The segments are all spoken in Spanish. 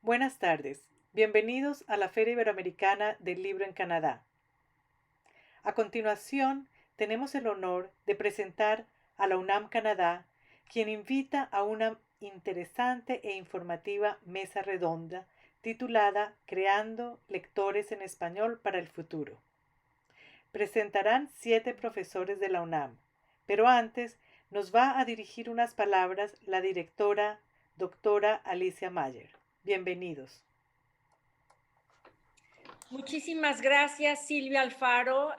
Buenas tardes. Bienvenidos a la Feria Iberoamericana del Libro en Canadá. A continuación, tenemos el honor de presentar a la UNAM Canadá, quien invita a una interesante e informativa mesa redonda titulada Creando lectores en español para el futuro. Presentarán 7 profesores de la UNAM, pero antes nos va a dirigir unas palabras la directora, doctora Alicia Mayer. Bienvenidos. Muchísimas gracias, Silvia Alfaro.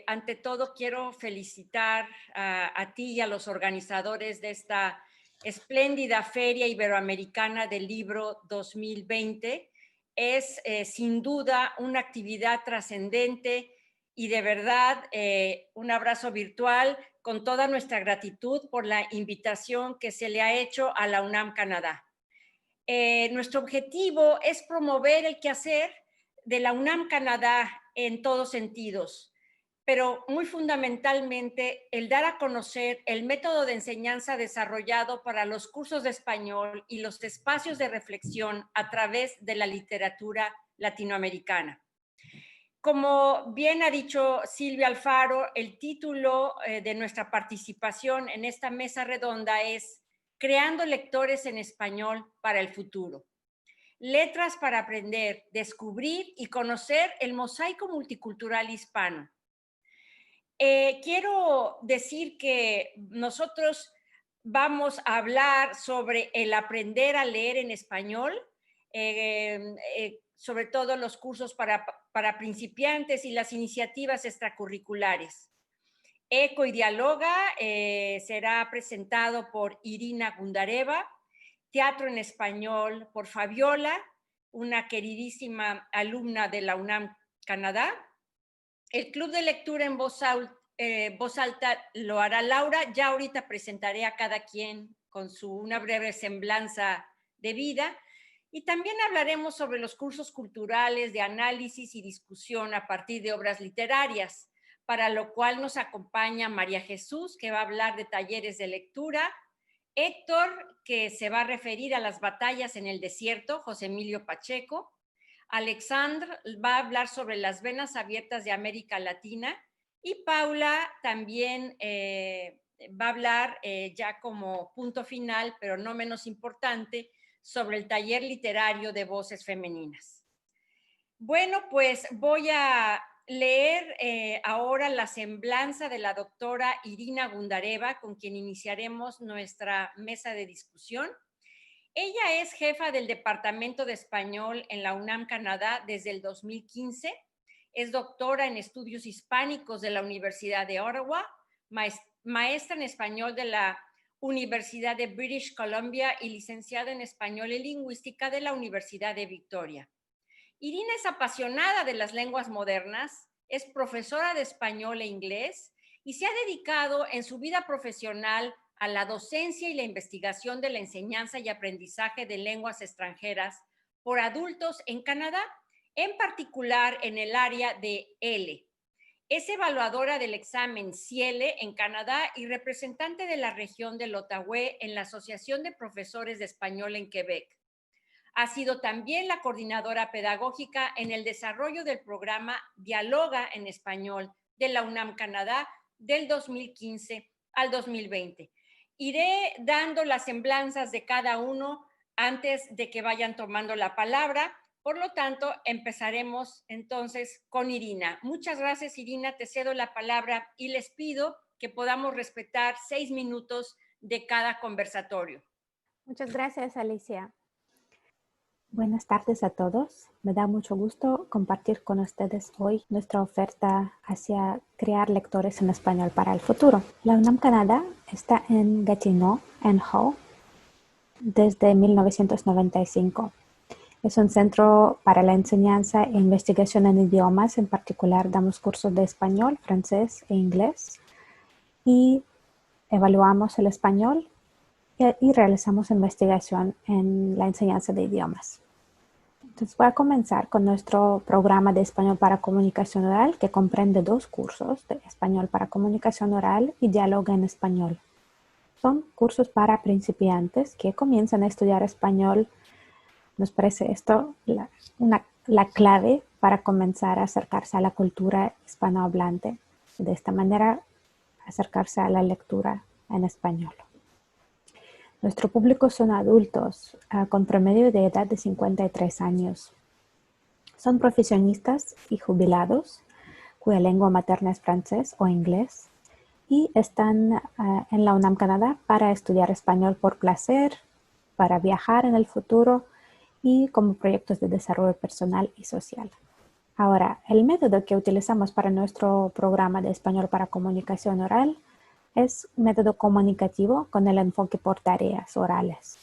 Ante todo, quiero felicitar a ti y a los organizadores de esta espléndida Feria Iberoamericana del Libro 2020. Es sin duda una actividad trascendente y de verdad un abrazo virtual con toda nuestra gratitud por la invitación que se le ha hecho a la UNAM Canadá. Nuestro objetivo es promover el quehacer de la UNAM Canadá en todos sentidos, pero muy fundamentalmente el dar a conocer el método de enseñanza desarrollado para los cursos de español y los espacios de reflexión a través de la literatura latinoamericana. Como bien ha dicho Silvia Alfaro, el título de nuestra participación en esta mesa redonda es Creando lectores en español para el futuro. Letras para aprender, descubrir y conocer el mosaico multicultural hispano. Quiero decir que nosotros vamos a hablar sobre el aprender a leer en español, sobre todo los cursos para principiantes y las iniciativas extracurriculares. Eco y Dialoga será presentado por Irina Gundareva, Teatro en Español por Fabiola, una queridísima alumna de la UNAM Canadá. El Club de Lectura en voz alta lo hará Laura. Ya ahorita presentaré a cada quien con una breve semblanza de vida. Y también hablaremos sobre los cursos culturales de análisis y discusión a partir de obras literarias, para lo cual nos acompaña María Jesús, que va a hablar de talleres de lectura, Héctor, que se va a referir a las batallas en el desierto, José Emilio Pacheco, Alexandre va a hablar sobre las venas abiertas de América Latina y Paula también va a hablar ya como punto final, pero no menos importante, sobre el taller literario de voces femeninas. Bueno, pues voy a leer ahora la semblanza de la doctora Irina Gundareva, con quien iniciaremos nuestra mesa de discusión. Ella es jefa del Departamento de Español en la UNAM Canadá desde el 2015. Es doctora en estudios hispánicos de la Universidad de Ottawa, maestra en español de la Universidad de British Columbia y licenciada en español y lingüística de la Universidad de Victoria. Irina es apasionada de las lenguas modernas, es profesora de español e inglés y se ha dedicado en su vida profesional a la docencia y la investigación de la enseñanza y aprendizaje de lenguas extranjeras por adultos en Canadá, en particular en el área de L. Es evaluadora del examen CIELE en Canadá y representante de la región del Outaouais en la Asociación de Profesores de Español en Quebec. Ha sido también la coordinadora pedagógica en el desarrollo del programa Dialoga en Español de la UNAM Canadá del 2015 al 2020. Iré dando las semblanzas de cada uno antes de que vayan tomando la palabra. Por lo tanto, empezaremos entonces con Irina. Muchas gracias, Irina. Te cedo la palabra y les pido que podamos respetar 6 minutos de cada conversatorio. Muchas gracias, Alicia. Buenas tardes a todos. Me da mucho gusto compartir con ustedes hoy nuestra oferta hacia crear lectores en español para el futuro. La UNAM Canadá está en Gatineau, en Hull, desde 1995. Es un centro para la enseñanza e investigación en idiomas. En particular, damos cursos de español, francés e inglés. Y evaluamos el español y realizamos investigación en la enseñanza de idiomas. Entonces voy a comenzar con nuestro programa de español para comunicación oral, que comprende 2 cursos de español para comunicación oral y diálogo en español. Son cursos para principiantes que comienzan a estudiar español Nos parece esto la clave para comenzar a acercarse a la cultura hispanohablante. De esta manera, acercarse a la lectura en español. Nuestro público son adultos con promedio de edad de 53 años. Son profesionistas y jubilados cuya lengua materna es francés o inglés y están en la UNAM Canadá para estudiar español por placer, para viajar en el futuro y como proyectos de desarrollo personal y social. Ahora, el método que utilizamos para nuestro programa de español para comunicación oral es un método comunicativo con el enfoque por tareas orales.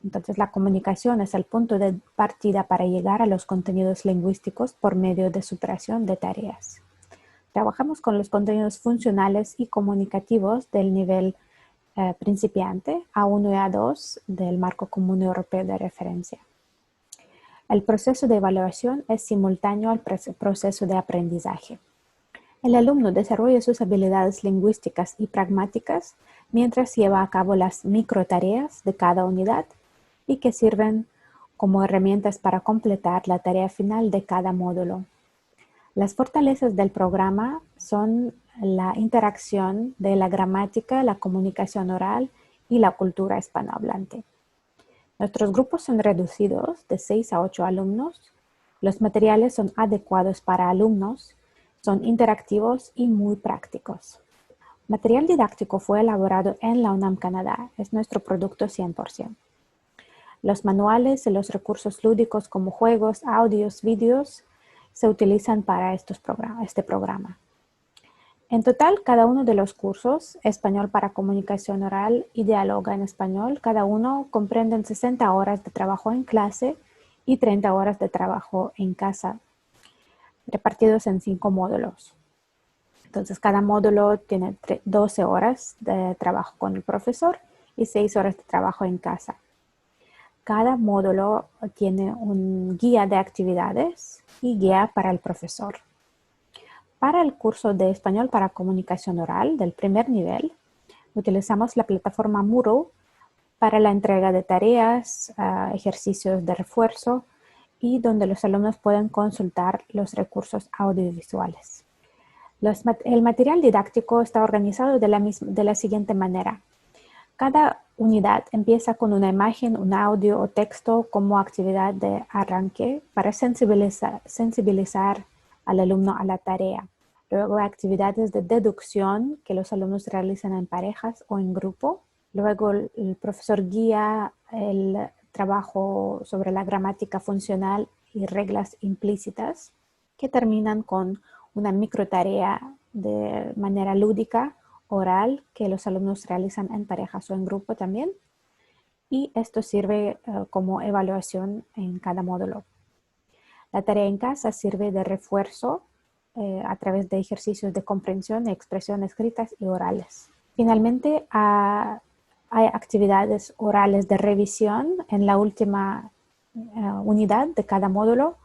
Entonces, la comunicación es el punto de partida para llegar a los contenidos lingüísticos por medio de superación de tareas. Trabajamos con los contenidos funcionales y comunicativos del nivel principiante A1 y A2 del Marco Común Europeo de Referencia. El proceso de evaluación es simultáneo al proceso de aprendizaje. El alumno desarrolla sus habilidades lingüísticas y pragmáticas mientras lleva a cabo las microtareas de cada unidad y que sirven como herramientas para completar la tarea final de cada módulo. Las fortalezas del programa son la interacción de la gramática, la comunicación oral y la cultura hispanohablante. Nuestros grupos son reducidos de 6 a 8 alumnos. Los materiales son adecuados para alumnos, son interactivos y muy prácticos. Material didáctico fue elaborado en la UNAM Canadá. Es nuestro producto 100%. Los manuales y los recursos lúdicos como juegos, audios, vídeos se utilizan para este programa. En total, cada uno de los cursos, Español para Comunicación Oral y Dialoga en Español, cada uno comprenden 60 horas de trabajo en clase y 30 horas de trabajo en casa, repartidos en 5 módulos. Entonces, cada módulo tiene 12 horas de trabajo con el profesor y 6 horas de trabajo en casa. Cada módulo tiene un guía de actividades y guía para el profesor. Para el curso de Español para Comunicación Oral del primer nivel, utilizamos la plataforma Moodle para la entrega de tareas, ejercicios de refuerzo y donde los alumnos pueden consultar los recursos audiovisuales. El material didáctico está organizado de la siguiente manera. Cada unidad empieza con una imagen, un audio o texto como actividad de arranque para sensibilizar al alumno a la tarea. Luego actividades de deducción que los alumnos realizan en parejas o en grupo. Luego el profesor guía el trabajo sobre la gramática funcional y reglas implícitas que terminan con una microtarea de manera lúdica, oral, que los alumnos realizan en parejas o en grupo también. Y esto sirve como evaluación en cada módulo. La tarea en casa sirve de refuerzo a través de ejercicios de comprensión, expresión escritas y orales. Finalmente, hay actividades orales de revisión en la última unidad de cada módulo,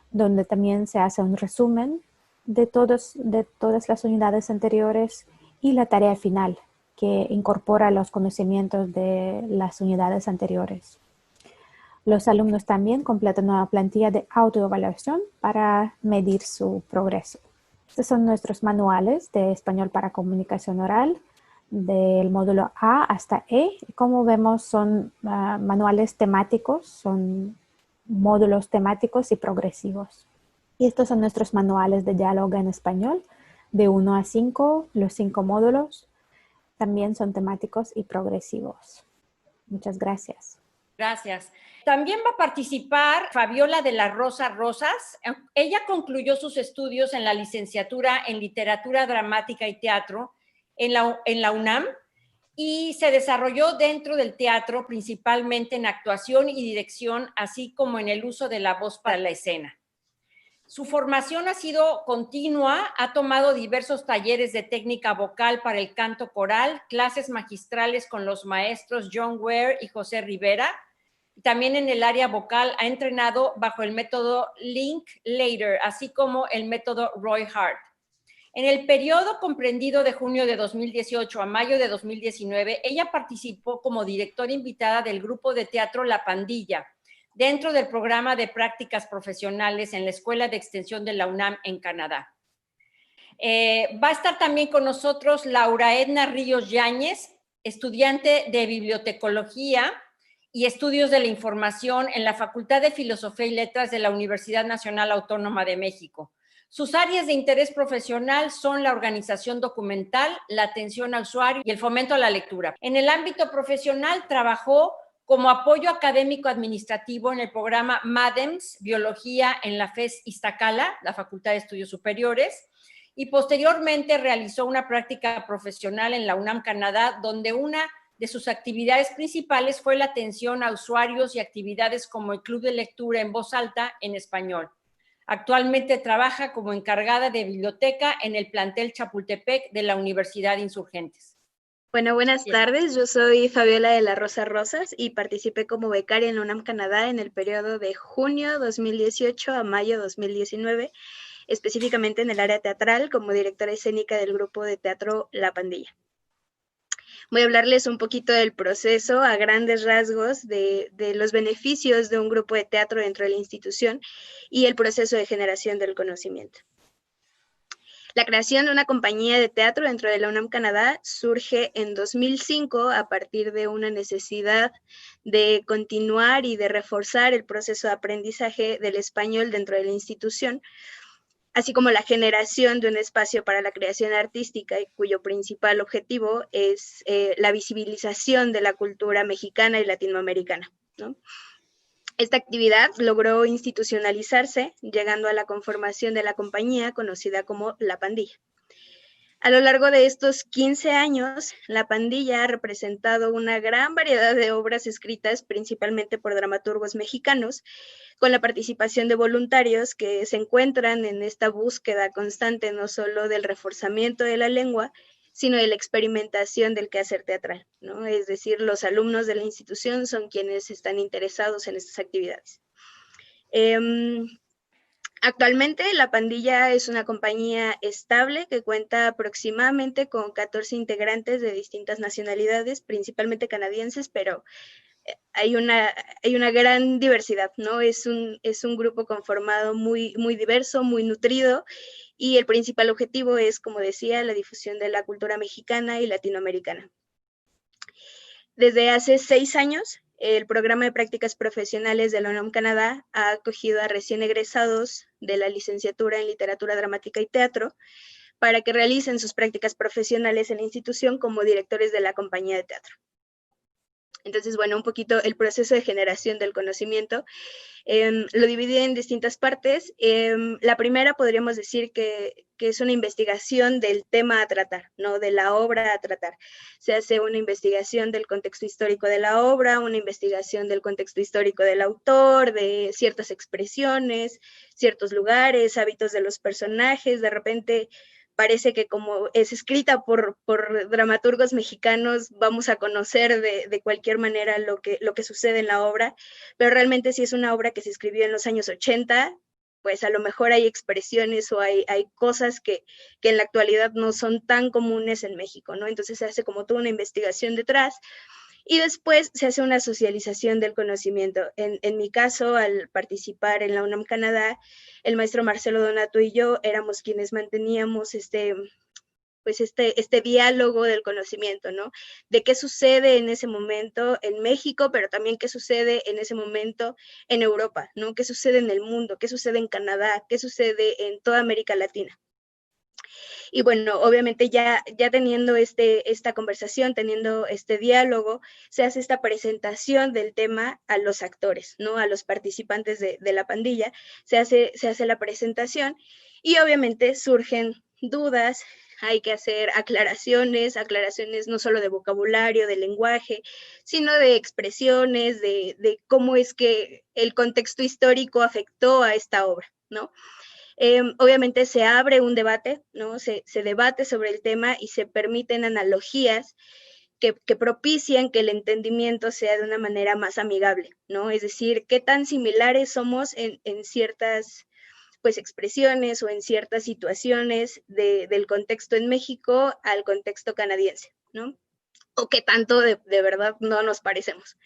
donde también se hace un resumen de todas las unidades anteriores y la tarea final, que incorpora los conocimientos de las unidades anteriores. Los alumnos también completan una plantilla de autoevaluación para medir su progreso. Estos son nuestros manuales de Español para Comunicación Oral, del módulo A hasta E. Como vemos, son manuales temáticos, son módulos temáticos y progresivos. Y estos son nuestros manuales de diálogo en español, de 1 a 5, los 5 módulos. También son temáticos y progresivos. Muchas gracias. Gracias. También va a participar Fabiola de la Rosa Rosas. Ella concluyó sus estudios en la licenciatura en Literatura Dramática y Teatro en la UNAM y se desarrolló dentro del teatro, principalmente en actuación y dirección, así como en el uso de la voz para la escena. Su formación ha sido continua, ha tomado diversos talleres de técnica vocal para el canto coral, clases magistrales con los maestros John Ware y José Rivera. También en el área vocal ha entrenado bajo el método Linklater, así como el método Roy Hart. En el periodo comprendido de junio de 2018 a mayo de 2019, ella participó como directora invitada del grupo de teatro La Pandilla, dentro del programa de prácticas profesionales en la Escuela de Extensión de la UNAM en Canadá. Va a estar también con nosotros Laura Edna Ríos Yáñez, estudiante de Bibliotecología y Estudios de la Información en la Facultad de Filosofía y Letras de la Universidad Nacional Autónoma de México. Sus áreas de interés profesional son la organización documental, la atención al usuario y el fomento a la lectura. En el ámbito profesional trabajó como apoyo académico administrativo en el programa MADEMS, Biología en la FES Iztacala, la Facultad de Estudios Superiores, y posteriormente realizó una práctica profesional en la UNAM Canadá, donde una de sus actividades principales fue la atención a usuarios y actividades como el Club de Lectura en Voz Alta en español. Actualmente trabaja como encargada de biblioteca en el plantel Chapultepec de la Universidad de Insurgentes. Bueno, buenas tardes. Yo soy Fabiola de la Rosa Rosas y participé como becaria en la UNAM Canadá en el periodo de junio 2018 a mayo 2019, específicamente en el área teatral como directora escénica del grupo de teatro La Pandilla. Voy a hablarles un poquito del proceso a grandes rasgos de los beneficios de un grupo de teatro dentro de la institución y el proceso de generación del conocimiento. La creación de una compañía de teatro dentro de la UNAM Canadá surge en 2005 a partir de una necesidad de continuar y de reforzar el proceso de aprendizaje del español dentro de la institución, así como la generación de un espacio para la creación artística cuyo principal objetivo es la visibilización de la cultura mexicana y latinoamericana, ¿no? Esta actividad logró institucionalizarse, llegando a la conformación de la compañía conocida como La Pandilla. A lo largo de estos 15 años, La Pandilla ha representado una gran variedad de obras escritas principalmente por dramaturgos mexicanos, con la participación de voluntarios que se encuentran en esta búsqueda constante no solo del reforzamiento de la lengua, sino de la experimentación del quehacer teatral, ¿no? Es decir, los alumnos de la institución son quienes están interesados en estas actividades. Actualmente La Pandilla es una compañía estable que cuenta aproximadamente con 14 integrantes de distintas nacionalidades, principalmente canadienses, pero hay una gran diversidad, ¿no? Es un grupo conformado muy diverso, muy nutrido, y el principal objetivo es, como decía, la difusión de la cultura mexicana y latinoamericana. Desde hace 6 años, el programa de prácticas profesionales de la UNAM Canadá ha acogido a recién egresados de la licenciatura en Literatura Dramática y Teatro para que realicen sus prácticas profesionales en la institución como directores de la compañía de teatro. Entonces, bueno, un poquito el proceso de generación del conocimiento lo dividí en distintas partes. La primera podríamos decir que es una investigación del tema a tratar, ¿no? De la obra a tratar. Se hace una investigación del contexto histórico de la obra, una investigación del contexto histórico del autor, de ciertas expresiones, ciertos lugares, hábitos de los personajes. De repente parece que como es escrita por dramaturgos mexicanos, vamos a conocer de cualquier manera lo que sucede en la obra, pero realmente si es una obra que se escribió en los años 80, pues a lo mejor hay expresiones o hay cosas que en la actualidad no son tan comunes en México, ¿no? Entonces se hace como toda una investigación detrás, y después se hace una socialización del conocimiento. En mi caso, al participar en la UNAM Canadá, el maestro Marcelo Donato y yo éramos quienes manteníamos este diálogo del conocimiento, ¿no? De qué sucede en ese momento en México, pero también qué sucede en ese momento en Europa, ¿no? Qué sucede en el mundo, qué sucede en Canadá, qué sucede en toda América Latina. Y bueno, obviamente ya teniendo esta conversación, teniendo este diálogo, se hace esta presentación del tema a los actores, ¿no? A los participantes de la pandilla, se hace la presentación y obviamente surgen dudas, hay que hacer aclaraciones no solo de vocabulario, de lenguaje, sino de expresiones, de cómo es que el contexto histórico afectó a esta obra, ¿no? Obviamente se abre un debate, ¿no? Se debate sobre el tema y se permiten analogías que propician que el entendimiento sea de una manera más amigable, ¿no? Es decir, qué tan similares somos en ciertas pues expresiones o en ciertas situaciones del contexto en México al contexto canadiense, ¿no? O qué tanto de verdad no nos parecemos.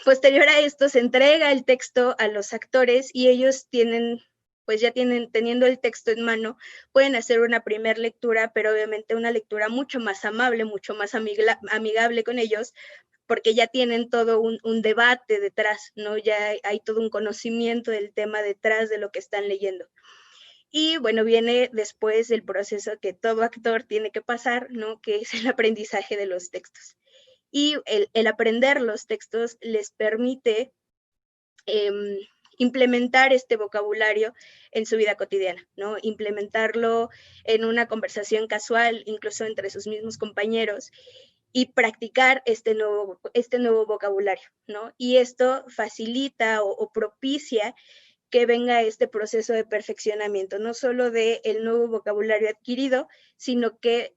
Posterior a esto se entrega el texto a los actores y ellos teniendo el texto en mano, pueden hacer una primera lectura, pero obviamente una lectura mucho más amable, mucho más amigable con ellos, porque ya tienen todo un debate detrás, ¿no? Ya hay todo un conocimiento del tema detrás de lo que están leyendo. Y bueno, viene después el proceso que todo actor tiene que pasar, ¿no? Que es el aprendizaje de los textos. Y el aprender los textos les permite implementar este vocabulario en su vida cotidiana, ¿no? Implementarlo en una conversación casual, incluso entre sus mismos compañeros, y practicar este nuevo vocabulario, ¿no? Y esto facilita o propicia que venga este proceso de perfeccionamiento, no solo del nuevo vocabulario adquirido, sino que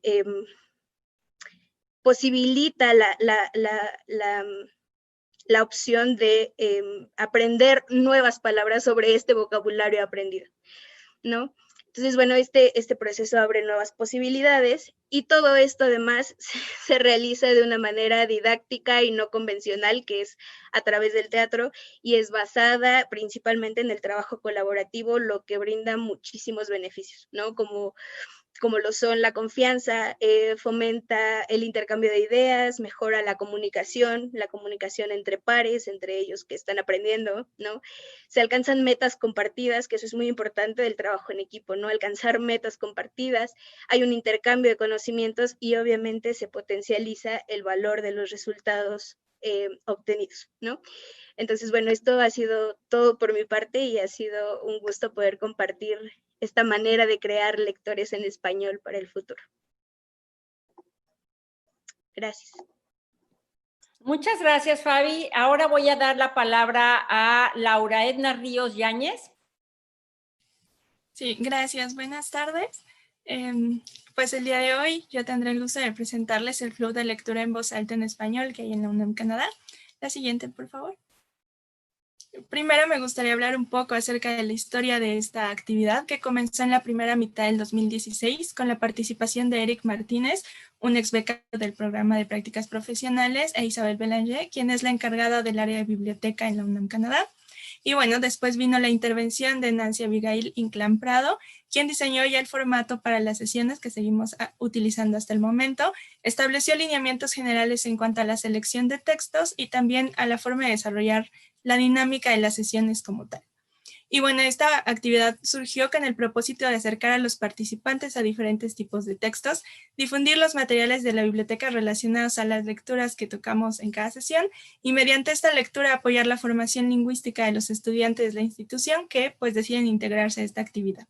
posibilita la opción de aprender nuevas palabras sobre este vocabulario aprendido, ¿no? Entonces, bueno, este proceso abre nuevas posibilidades y todo esto además se realiza de una manera didáctica y no convencional, que es a través del teatro, y es basada principalmente en el trabajo colaborativo, lo que brinda muchísimos beneficios, ¿no? Como lo son la confianza, fomenta el intercambio de ideas, mejora la comunicación entre pares, entre ellos que están aprendiendo, ¿no? Se alcanzan metas compartidas, que eso es muy importante del trabajo en equipo, ¿no? Alcanzar metas compartidas, hay un intercambio de conocimientos y obviamente se potencializa el valor de los resultados obtenidos, ¿no? Entonces, bueno, esto ha sido todo por mi parte y ha sido un gusto poder compartir esta manera de crear lectores en español para el futuro. Gracias. Muchas gracias, Fabi. Ahora voy a dar la palabra a Laura Edna Ríos Yáñez. Sí, gracias. Buenas tardes. Pues el día de hoy yo tendré el gusto de presentarles el Club de Lectura en Voz Alta en Español que hay en la UNAM Canadá. La siguiente, por favor. Primero me gustaría hablar un poco acerca de la historia de esta actividad que comenzó en la primera mitad del 2016 con la participación de Eric Martínez, un ex becario del programa de prácticas profesionales, e Isabel Belanger, quien es la encargada del área de biblioteca en la UNAM Canadá. Y bueno, después vino la intervención de Nancy Abigail Inclán Prado, quien diseñó ya el formato para las sesiones que seguimos utilizando hasta el momento, estableció lineamientos generales en cuanto a la selección de textos y también a la forma de desarrollar la dinámica de las sesiones como tal. Y bueno, esta actividad surgió con el propósito de acercar a los participantes a diferentes tipos de textos, difundir los materiales de la biblioteca relacionados a las lecturas que tocamos en cada sesión y mediante esta lectura apoyar la formación lingüística de los estudiantes de la institución que pues deciden integrarse a esta actividad.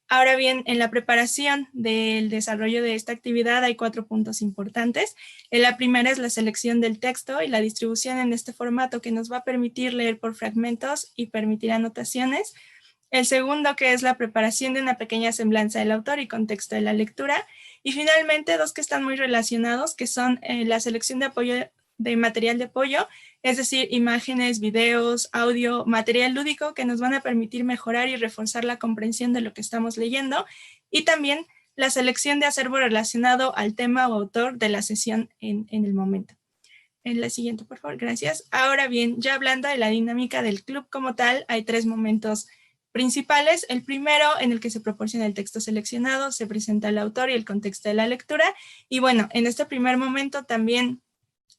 Ahora bien, en la preparación del desarrollo de esta actividad hay 4 puntos importantes. La primera es la selección del texto y la distribución en este formato que nos va a permitir leer por fragmentos y permitir anotaciones. El segundo, que es la preparación de una pequeña semblanza del autor y contexto de la lectura. Y finalmente, 2 que están muy relacionados, que son la selección de material de apoyo, es decir, imágenes, videos, audio, material lúdico que nos van a permitir mejorar y reforzar la comprensión de lo que estamos leyendo, y también la selección de acervo relacionado al tema o autor de la sesión en el momento. En la siguiente, por favor, gracias. Ahora bien, ya hablando de la dinámica del club como tal, hay 3 momentos principales. El primero, en el que se proporciona el texto seleccionado, se presenta el autor y el contexto de la lectura, y bueno, en este primer momento también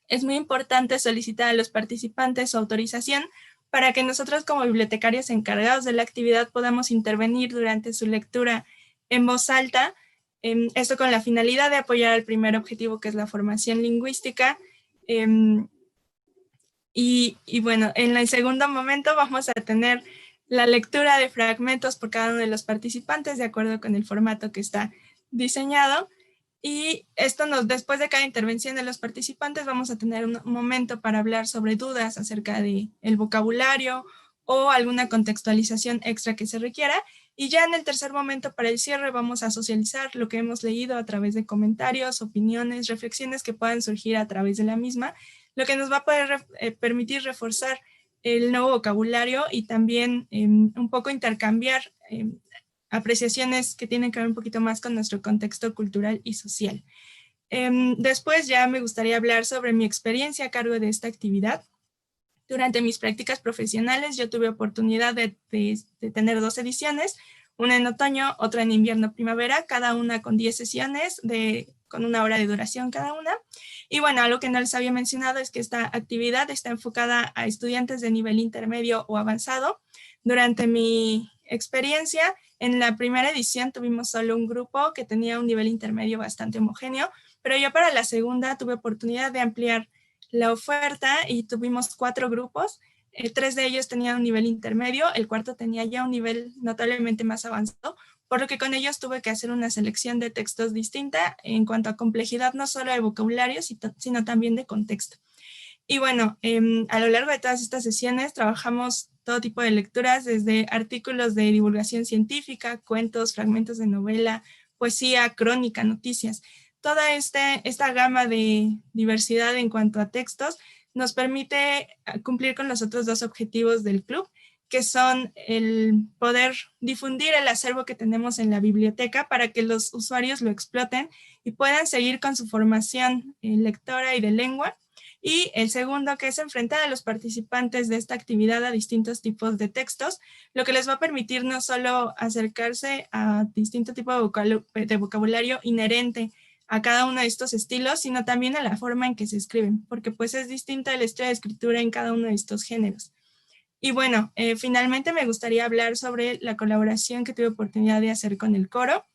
es muy importante solicitar a los participantes su autorización para que nosotros como bibliotecarios encargados de la actividad podamos intervenir durante su lectura en voz alta, esto con la finalidad de apoyar el primer objetivo, que es la formación lingüística. Y bueno, en el segundo momento vamos a tener la lectura de fragmentos por cada uno de los participantes de acuerdo con el formato que está diseñado. Y esto después de cada intervención de los participantes vamos a tener un momento para hablar sobre dudas acerca del vocabulario o alguna contextualización extra que se requiera. Y ya en el tercer momento, para el cierre, vamos a socializar lo que hemos leído a través de comentarios, opiniones, reflexiones que puedan surgir a través de la misma, lo que nos va a poder permitir reforzar el nuevo vocabulario y también un poco intercambiar apreciaciones que tienen que ver un poquito más con nuestro contexto cultural y social. Después ya me gustaría hablar sobre mi experiencia a cargo de esta actividad. Durante mis prácticas profesionales yo tuve oportunidad de tener 2 ediciones, una en otoño, otra en invierno-primavera, cada una con 10 sesiones con 1 hora de duración cada una. Y bueno, algo que no les había mencionado es que esta actividad está enfocada a estudiantes de nivel intermedio o avanzado. Durante mi experiencia, en la primera edición tuvimos solo un grupo que tenía un nivel intermedio bastante homogéneo, pero yo para la segunda tuve oportunidad de ampliar la oferta y tuvimos 4 grupos. 3 de ellos tenían un nivel intermedio, el cuarto tenía ya un nivel notablemente más avanzado, por lo que con ellos tuve que hacer una selección de textos distinta en cuanto a complejidad, no solo de vocabulario, sino también de contexto. Y bueno, a lo largo de todas estas sesiones trabajamos todo tipo de lecturas, desde artículos de divulgación científica, cuentos, fragmentos de novela, poesía, crónica, noticias. Toda esta gama de diversidad en cuanto a textos nos permite cumplir con los otros 2 objetivos del club, que son el poder difundir el acervo que tenemos en la biblioteca para que los usuarios lo exploten y puedan seguir con su formación lectora y de lengua. Y el segundo, que es enfrentar a los participantes de esta actividad a distintos tipos de textos, lo que les va a permitir no solo acercarse a distinto tipo de vocabulario inherente a cada uno de estos estilos, sino también a la forma en que se escriben, porque pues es distinta el estilo de escritura en cada uno de estos géneros. Y bueno, finalmente me gustaría hablar sobre la colaboración que tuve oportunidad de hacer con el coro.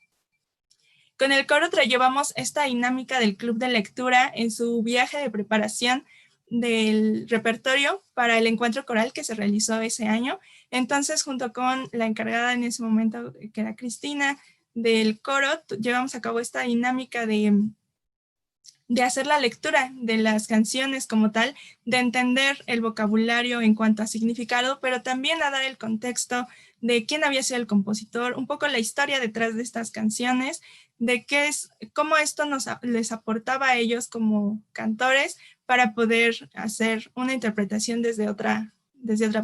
Con el coro llevamos esta dinámica del club de lectura en su viaje de preparación del repertorio para el encuentro coral que se realizó ese año. Entonces, junto con la encargada en ese momento, que era Cristina, del coro, llevamos a cabo esta dinámica de hacer la lectura de las canciones como tal, de entender el vocabulario en cuanto a significado, pero también a dar el contexto de quién había sido el compositor, un poco la historia detrás de estas canciones, de cómo esto les aportaba a ellos como cantores para poder hacer una interpretación desde otra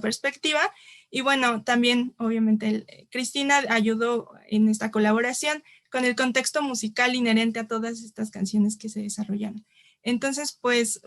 perspectiva. Y bueno, también obviamente Cristina ayudó en esta colaboración con el contexto musical inherente a todas estas canciones que se desarrollaron. Entonces, pues,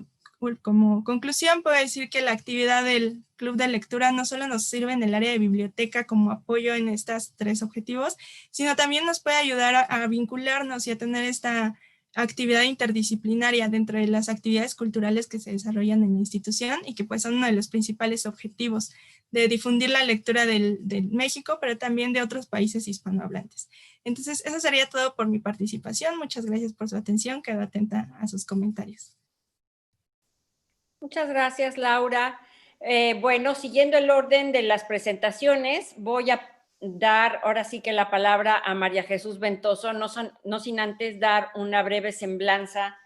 como conclusión, puedo decir que la actividad del Club de Lectura no solo nos sirve en el área de biblioteca como apoyo en estos 3 objetivos, sino también nos puede ayudar a vincularnos y a tener esta actividad interdisciplinaria dentro de las actividades culturales que se desarrollan en la institución y que pues son uno de los principales objetivos de difundir la lectura de México, pero también de otros países hispanohablantes. Entonces, eso sería todo por mi participación. Muchas gracias por su atención. Quedo atenta a sus comentarios. Muchas gracias, Laura. Bueno, siguiendo el orden de las presentaciones, voy a dar ahora sí que la palabra a María Jesús Ventoso, no sin antes dar una breve semblanza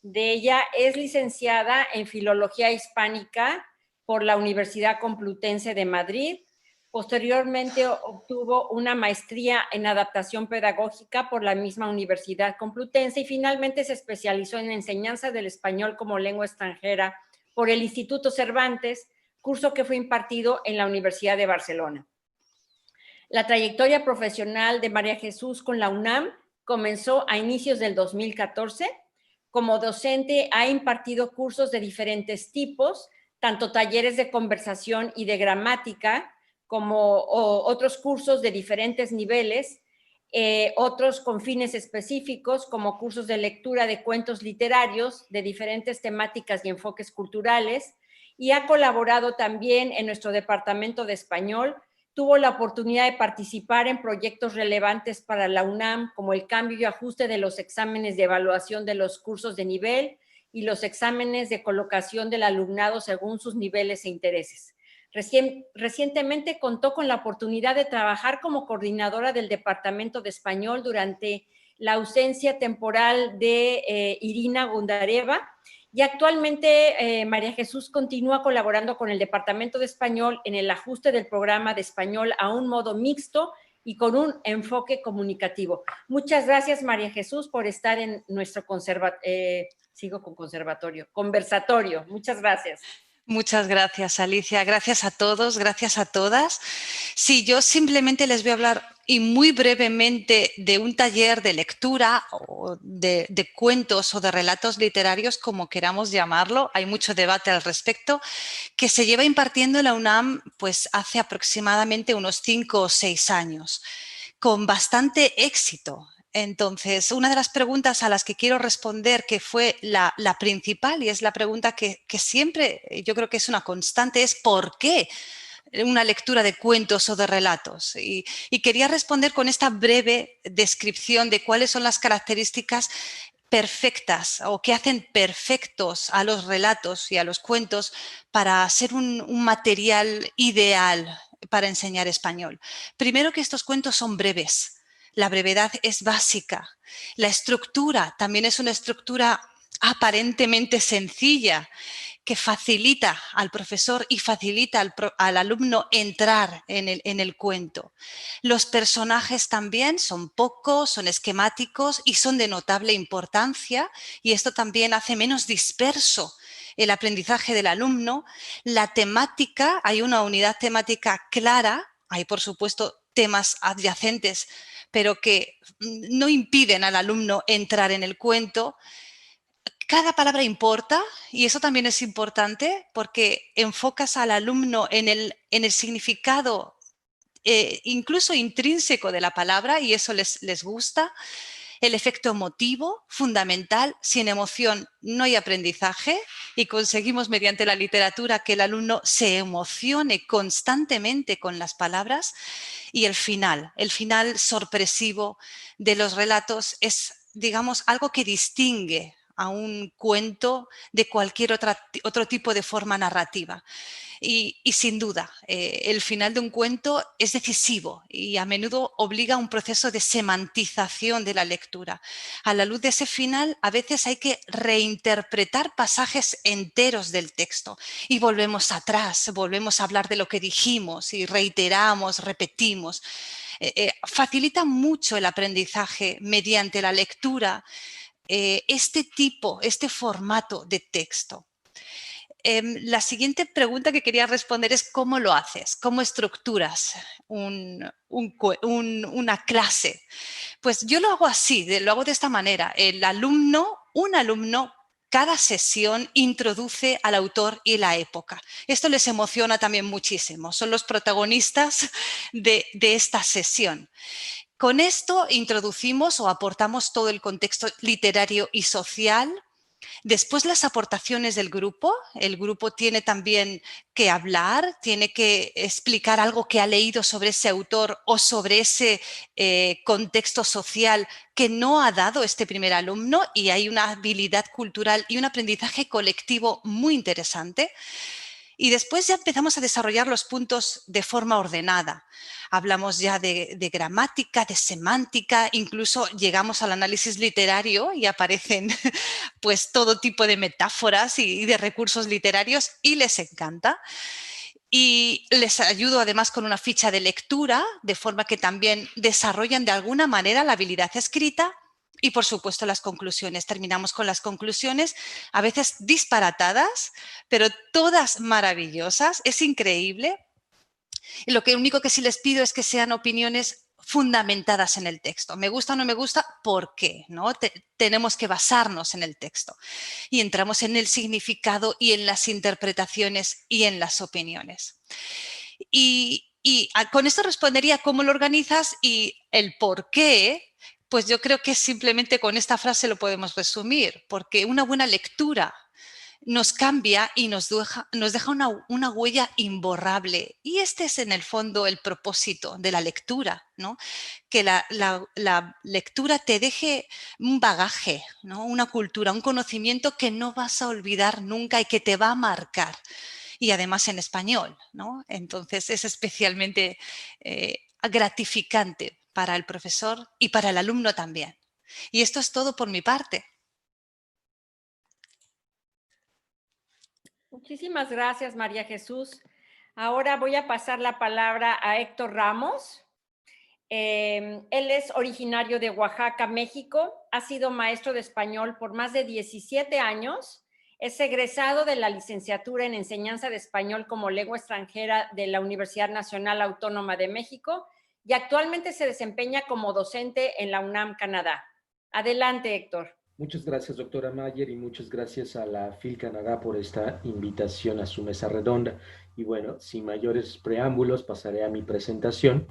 de ella. Es licenciada en Filología Hispánica por la Universidad Complutense de Madrid. Posteriormente obtuvo una maestría en adaptación pedagógica por la misma Universidad Complutense y finalmente se especializó en enseñanza del español como lengua extranjera por el Instituto Cervantes, curso que fue impartido en la Universidad de Barcelona. La trayectoria profesional de María Jesús con la UNAM comenzó a inicios del 2014. Como docente ha impartido cursos de diferentes tipos, tanto talleres de conversación y de gramática, como otros cursos de diferentes niveles, otros con fines específicos, como cursos de lectura de cuentos literarios de diferentes temáticas y enfoques culturales, y ha colaborado también en nuestro departamento de español. Tuvo la oportunidad de participar en proyectos relevantes para la UNAM, como el cambio y ajuste de los exámenes de evaluación de los cursos de nivel y los exámenes de colocación del alumnado según sus niveles e intereses. Recientemente contó con la oportunidad de trabajar como coordinadora del Departamento de Español durante la ausencia temporal de Irina Gundareva, y actualmente María Jesús continúa colaborando con el Departamento de Español en el ajuste del programa de español a un modo mixto y con un enfoque comunicativo. Muchas gracias, María Jesús, por estar en nuestro conversatorio. Muchas gracias. Muchas gracias, Alicia. Gracias a todos, gracias a todas. Sí, yo simplemente les voy a hablar y muy brevemente de un taller de lectura o de cuentos o de relatos literarios, como queramos llamarlo. Hay mucho debate al respecto, que se lleva impartiendo en la UNAM pues hace aproximadamente unos 5 o 6 años, con bastante éxito. Entonces, una de las preguntas a las que quiero responder, que fue la principal y es la pregunta que siempre yo creo que es una constante, es ¿por qué una lectura de cuentos o de relatos? Y quería responder con esta breve descripción de cuáles son las características perfectas o que hacen perfectos a los relatos y a los cuentos para ser un material ideal para enseñar español. Primero, que estos cuentos son breves. La brevedad es básica. La estructura también es una estructura aparentemente sencilla, que facilita al profesor y facilita al alumno entrar en el cuento. Los personajes también son pocos, son esquemáticos y son de notable importancia, y esto también hace menos disperso el aprendizaje del alumno. La temática, hay una unidad temática clara, hay por supuesto temas adyacentes, pero que no impiden al alumno entrar en el cuento. Cada palabra importa, y eso también es importante porque enfocas al alumno en el significado incluso intrínseco de la palabra, y eso les gusta. El efecto emotivo, fundamental. Sin emoción no hay aprendizaje, y conseguimos mediante la literatura que el alumno se emocione constantemente con las palabras. Y el final sorpresivo de los relatos es, digamos, algo que distingue a un cuento de cualquier otro tipo de forma narrativa. Y sin duda, el final de un cuento es decisivo y a menudo obliga a un proceso de semantización de la lectura. A la luz de ese final, a veces hay que reinterpretar pasajes enteros del texto y volvemos atrás, volvemos a hablar de lo que dijimos y reiteramos, repetimos. Facilita mucho el aprendizaje mediante la lectura, este formato de texto. La siguiente pregunta que quería responder es ¿cómo lo haces? ¿Cómo estructuras una clase? Pues yo lo hago así, lo hago de esta manera. Un alumno, cada sesión introduce al autor y la época. Esto les emociona también muchísimo. Son los protagonistas de esta sesión. Con esto introducimos o aportamos todo el contexto literario y social. Después, las aportaciones del grupo. El grupo tiene también que hablar, tiene que explicar algo que ha leído sobre ese autor o sobre ese contexto social que no ha dado este primer alumno, y hay una habilidad cultural y un aprendizaje colectivo muy interesante. Y después ya empezamos a desarrollar los puntos de forma ordenada. Hablamos ya de gramática, de semántica, incluso llegamos al análisis literario y aparecen pues todo tipo de metáforas y de recursos literarios, y les encanta. Y les ayudo además con una ficha de lectura, de forma que también desarrollan de alguna manera la habilidad escrita. Y por supuesto las conclusiones. Terminamos con las conclusiones, a veces disparatadas, pero todas maravillosas. Es increíble. Y lo único que sí les pido es que sean opiniones fundamentadas en el texto. Me gusta o no me gusta, ¿por qué? ¿No? Tenemos que basarnos en el texto. Y entramos en el significado y en las interpretaciones y en las opiniones. Y con esto respondería cómo lo organizas, y el por qué. Pues yo creo que simplemente con esta frase lo podemos resumir, porque una buena lectura nos cambia y nos deja una huella imborrable. Y este es en el fondo el propósito de la lectura, ¿no? Que la lectura te deje un bagaje, ¿no? Una cultura, un conocimiento que no vas a olvidar nunca y que te va a marcar. Y además en español, ¿no? Entonces es especialmente gratificante para el profesor y para el alumno también. Y esto es todo por mi parte. Muchísimas gracias, María Jesús. Ahora voy a pasar la palabra a Héctor Ramos. Él es originario de Oaxaca, México. Ha sido maestro de español por más de 17 años. Es egresado de la licenciatura en Enseñanza de Español como Lengua Extranjera de la Universidad Nacional Autónoma de México y actualmente se desempeña como docente en la UNAM, Canadá. Adelante, Héctor. Muchas gracias, doctora Mayer, y muchas gracias a la FIL Canadá por esta invitación a su mesa redonda. Y bueno, sin mayores preámbulos, pasaré a mi presentación,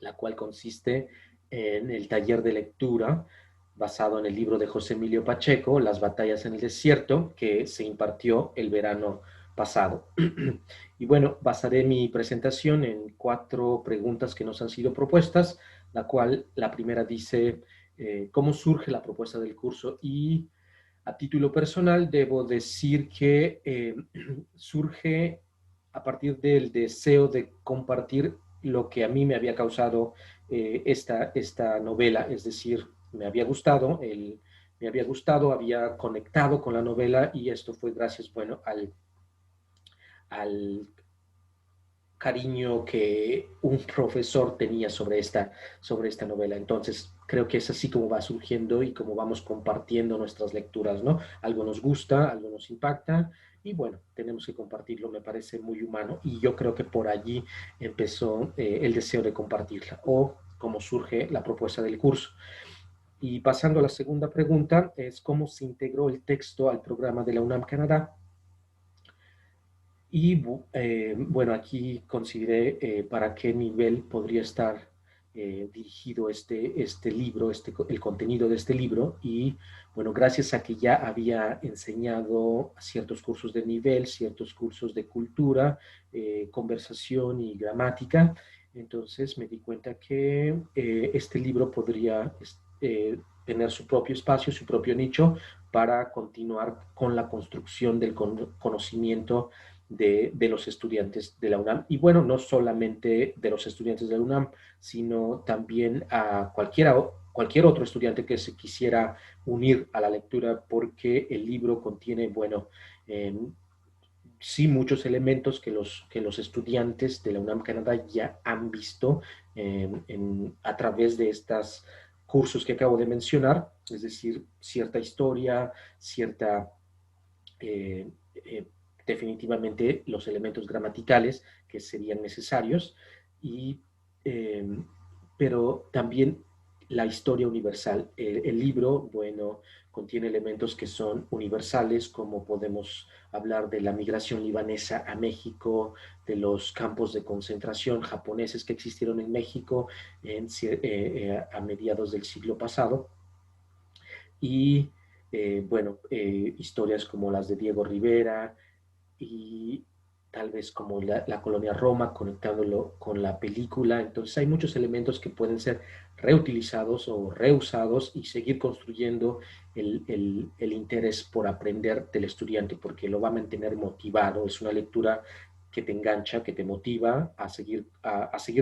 la cual consiste en el taller de lectura basado en el libro de José Emilio Pacheco, Las batallas en el desierto, que se impartió el verano pasado. Y bueno, basaré mi presentación en 4 preguntas que nos han sido propuestas, la primera dice, ¿cómo surge la propuesta del curso? Y a título personal debo decir que surge a partir del deseo de compartir lo que a mí me había causado esta novela, es decir, me había gustado, había conectado con la novela y esto fue gracias, bueno, al cariño que un profesor tenía sobre esta novela. Entonces, creo que es así como va surgiendo y como vamos compartiendo nuestras lecturas, ¿no? Algo nos gusta, algo nos impacta y bueno, tenemos que compartirlo, me parece muy humano y yo creo que por allí empezó el deseo de compartirla o cómo surge la propuesta del curso. Y pasando a la segunda pregunta, es cómo se integró el texto al programa de la UNAM Canadá. Y bueno, aquí consideré para qué nivel podría estar dirigido este libro, el contenido de este libro. Y bueno, gracias a que ya había enseñado ciertos cursos de nivel, ciertos cursos de cultura, conversación y gramática, entonces me di cuenta que este libro podría tener su propio espacio, su propio nicho, para continuar con la construcción del conocimiento de los estudiantes de la UNAM. Y bueno, no solamente de los estudiantes de la UNAM, sino también a cualquier otro estudiante que se quisiera unir a la lectura, porque el libro contiene, bueno, sí muchos elementos que los estudiantes de la UNAM Canadá ya han visto a través de estos cursos que acabo de mencionar, es decir, cierta historia, definitivamente los elementos gramaticales que serían necesarios, pero también la historia universal. El libro, bueno, contiene elementos que son universales, como podemos hablar de la migración libanesa a México, de los campos de concentración japoneses que existieron en México a mediados del siglo pasado. Y bueno, historias como las de Diego Rivera, y tal vez como la colonia Roma, conectándolo con la película. Entonces hay muchos elementos que pueden ser reutilizados o reusados y seguir construyendo el interés por aprender del estudiante, porque lo va a mantener motivado. Es una lectura que te engancha, que te motiva a seguir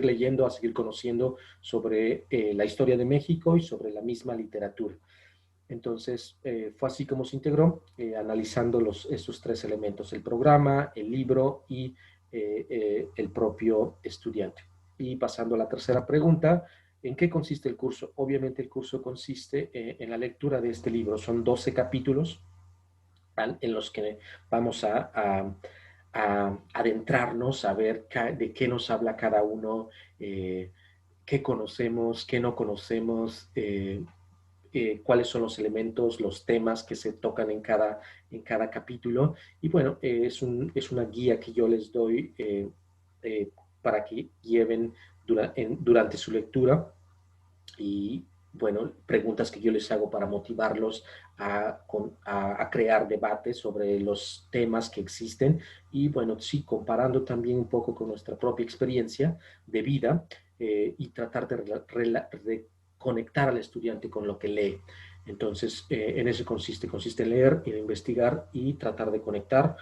leyendo, a seguir conociendo sobre la historia de México y sobre la misma literatura. Entonces, fue así como se integró, analizando estos 3 elementos, el programa, el libro y el propio estudiante. Y pasando a la tercera pregunta, ¿en qué consiste el curso? Obviamente el curso consiste en la lectura de este libro. Son 12 capítulos en los que vamos a adentrarnos, a ver de qué nos habla cada uno, qué conocemos, qué no conocemos, cuáles son los elementos, los temas que se tocan en cada capítulo. Y bueno, es una guía que yo les doy para que lleven durante su lectura. Y bueno, preguntas que yo les hago para motivarlos a crear debates sobre los temas que existen. Y bueno, sí, comparando también un poco con nuestra propia experiencia de vida y tratar de conectar al estudiante con lo que lee. Entonces, en eso consiste en leer, en investigar y tratar de conectar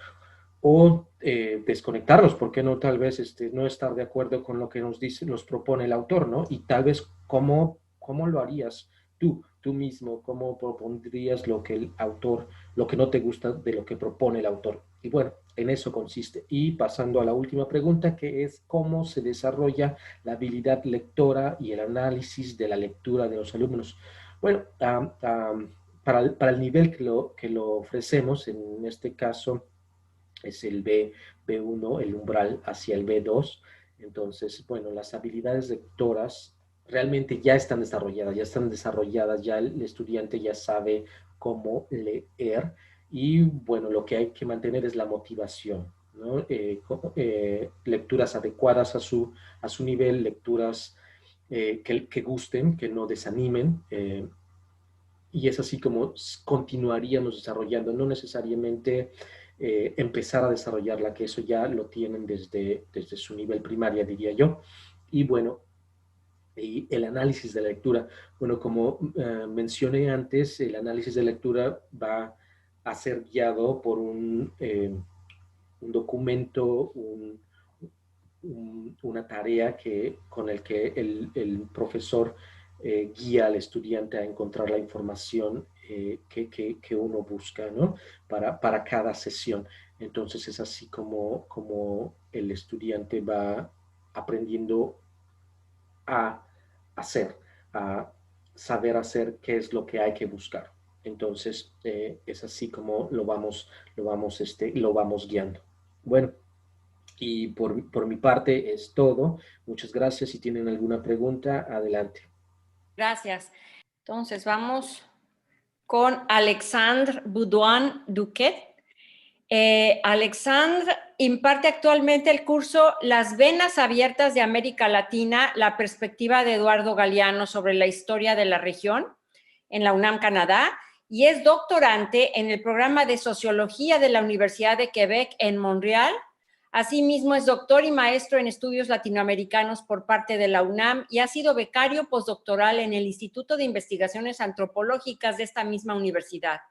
o desconectarlos, porque no tal vez no estar de acuerdo con lo que nos propone el autor, ¿no? Y tal vez cómo lo harías tú mismo, cómo propondrías lo que no te gusta de lo que propone el autor. Y bueno, en eso consiste. Y pasando a la última pregunta, que es cómo se desarrolla la habilidad lectora y el análisis de la lectura de los alumnos. Bueno, para el nivel que lo ofrecemos, en este caso es el B1, el umbral hacia el B2. Entonces, bueno, las habilidades lectoras realmente ya están desarrolladas, ya el estudiante ya sabe cómo leer y bueno, lo que hay que mantener es la motivación, ¿no? Lecturas adecuadas a su nivel, lecturas que gusten, que no desanimen. Y es así como continuaríamos desarrollando, no necesariamente empezar a desarrollarla, que eso ya lo tienen desde su nivel primaria, diría yo. Y bueno, y el análisis de la lectura. Bueno, como mencioné antes, el análisis de lectura va a ser guiado por un documento, una tarea con el que el profesor guía al estudiante a encontrar la información que uno busca, ¿no? Para cada sesión. Entonces es así como el estudiante va aprendiendo a hacer, a saber hacer qué es lo que hay que buscar. Entonces es así como lo vamos guiando. Bueno, y por mi parte es todo. Muchas gracias. Si tienen alguna pregunta, adelante. Gracias. Entonces vamos con Alexandre Boudouin Duquet. Alexandre imparte actualmente el curso Las venas abiertas de América Latina, la perspectiva de Eduardo Galeano sobre la historia de la región en la UNAM Canadá, y es doctorante en el programa de Sociología de la Universidad de Quebec en Montreal. Asimismo, es doctor y maestro en estudios latinoamericanos por parte de la UNAM y ha sido becario postdoctoral en el Instituto de Investigaciones Antropológicas de esta misma universidad.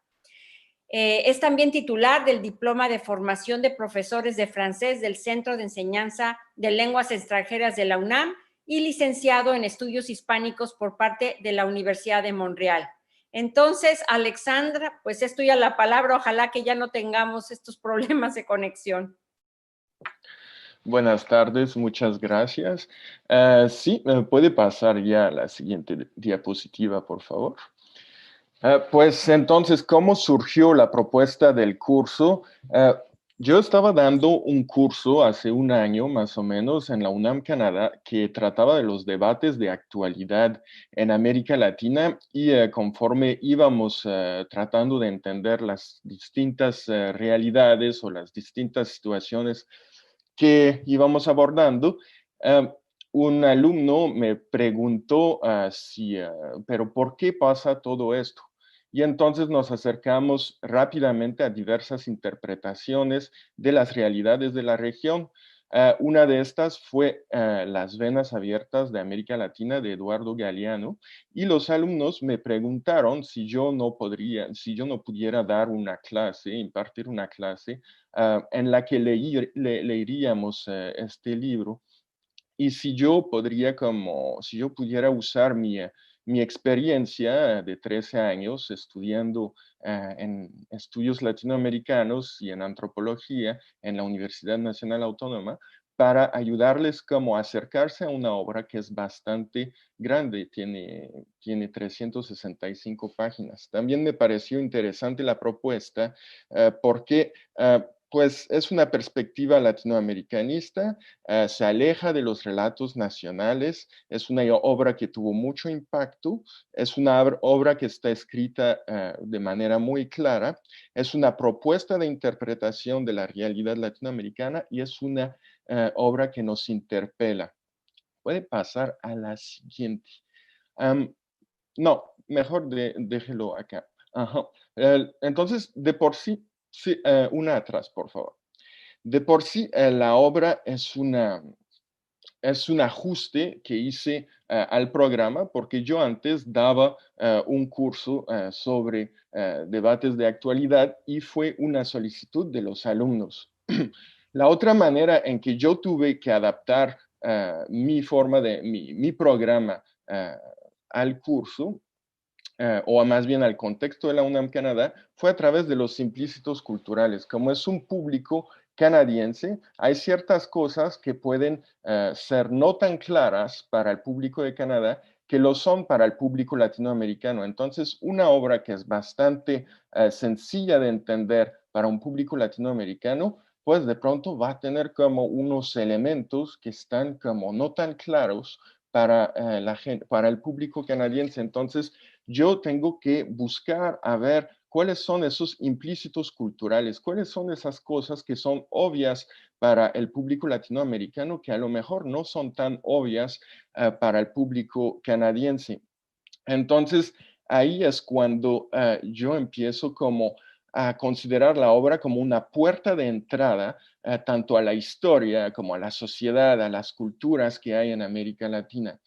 Es también titular del Diploma de Formación de Profesores de Francés del Centro de Enseñanza de Lenguas Extranjeras de la UNAM y licenciado en Estudios Hispánicos por parte de la Universidad de Montreal. Entonces, Alexandra, pues es tuya la palabra. Ojalá que ya no tengamos estos problemas de conexión. Buenas tardes, muchas gracias. Sí, puede pasar ya a la siguiente diapositiva, por favor. Pues entonces, ¿cómo surgió la propuesta del curso? Yo estaba dando un curso hace un año más o menos en la UNAM Canadá que trataba de los debates de actualidad en América Latina y conforme íbamos tratando de entender las distintas realidades o las distintas situaciones que íbamos abordando, un alumno me preguntó pero ¿por qué pasa todo esto? Y entonces nos acercamos rápidamente a diversas interpretaciones de las realidades de la región. Una de estas fue Las venas abiertas de América Latina de Eduardo Galeano, y los alumnos me preguntaron si yo no pudiera dar una clase, impartir una clase en la que leeríamos este libro, y si yo pudiera usar mi experiencia de 13 años estudiando en estudios latinoamericanos y en antropología en la Universidad Nacional Autónoma para ayudarles como a acercarse a una obra que es bastante grande, tiene 365 páginas. También me pareció interesante la propuesta porque pues es una perspectiva latinoamericanista, se aleja de los relatos nacionales, es una obra que tuvo mucho impacto, es una obra que está escrita de manera muy clara, es una propuesta de interpretación de la realidad latinoamericana y es una obra que nos interpela. Puede pasar a la siguiente. No, mejor déjelo acá. Ajá. Entonces, de por sí, una atrás, por favor. De por sí, la obra es un ajuste que hice al programa porque yo antes daba un curso sobre debates de actualidad y fue una solicitud de los alumnos. La otra manera en que yo tuve que adaptar mi programa al curso, o más bien al contexto de la UNAM Canadá, fue a través de los implícitos culturales. Como es un público canadiense, hay ciertas cosas que pueden ser no tan claras para el público de Canadá que lo son para el público latinoamericano. Entonces, una obra que es bastante sencilla de entender para un público latinoamericano, pues de pronto va a tener como unos elementos que están como no tan claros para, para el público canadiense. Entonces, yo tengo que buscar a ver cuáles son esos implícitos culturales, cuáles son esas cosas que son obvias para el público latinoamericano que a lo mejor no son tan obvias para el público canadiense. Entonces, ahí es cuando yo empiezo como a considerar la obra como una puerta de entrada tanto a la historia como a la sociedad, a las culturas que hay en América Latina.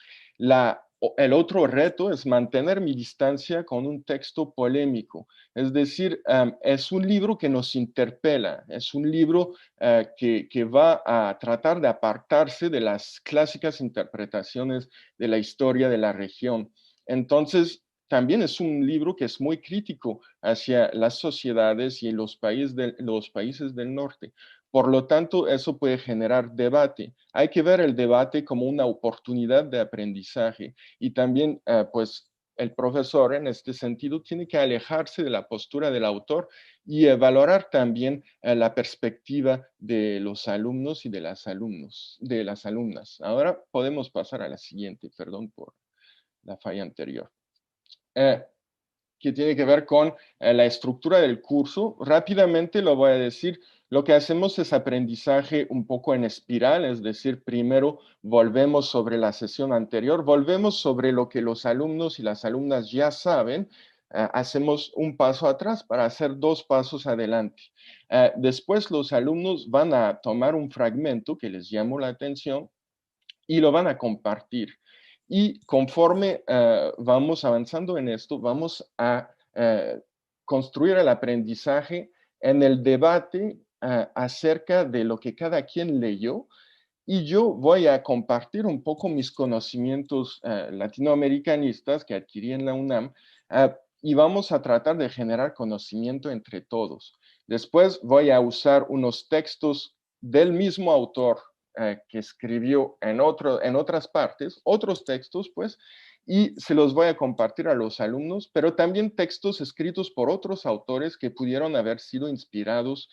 El otro reto es mantener mi distancia con un texto polémico, es decir, es un libro que nos interpela, es un libro que va a tratar de apartarse de las clásicas interpretaciones de la historia de la región. Entonces, también es un libro que es muy crítico hacia las sociedades y los países del norte. Por lo tanto, eso puede generar debate. Hay que ver el debate como una oportunidad de aprendizaje y también, pues, el profesor en este sentido tiene que alejarse de la postura del autor y valorar también la perspectiva de los alumnos y de las alumnas. Ahora podemos pasar a la siguiente, perdón por la falla anterior. Que tiene que ver con la estructura del curso. Rápidamente lo voy a decir. Lo que hacemos es aprendizaje un poco en espiral, es decir, primero volvemos sobre la sesión anterior, volvemos sobre lo que los alumnos y las alumnas ya saben, hacemos un paso atrás para hacer 2 pasos adelante. Después los alumnos van a tomar un fragmento que les llamó la atención y lo van a compartir. Y conforme vamos avanzando en esto, vamos a construir el aprendizaje en el debate acerca de lo que cada quien leyó, y yo voy a compartir un poco mis conocimientos latinoamericanistas que adquirí en la UNAM, y vamos a tratar de generar conocimiento entre todos. Después voy a usar unos textos del mismo autor que escribió en otras partes, otros textos, pues, y se los voy a compartir a los alumnos, pero también textos escritos por otros autores que pudieron haber sido inspirados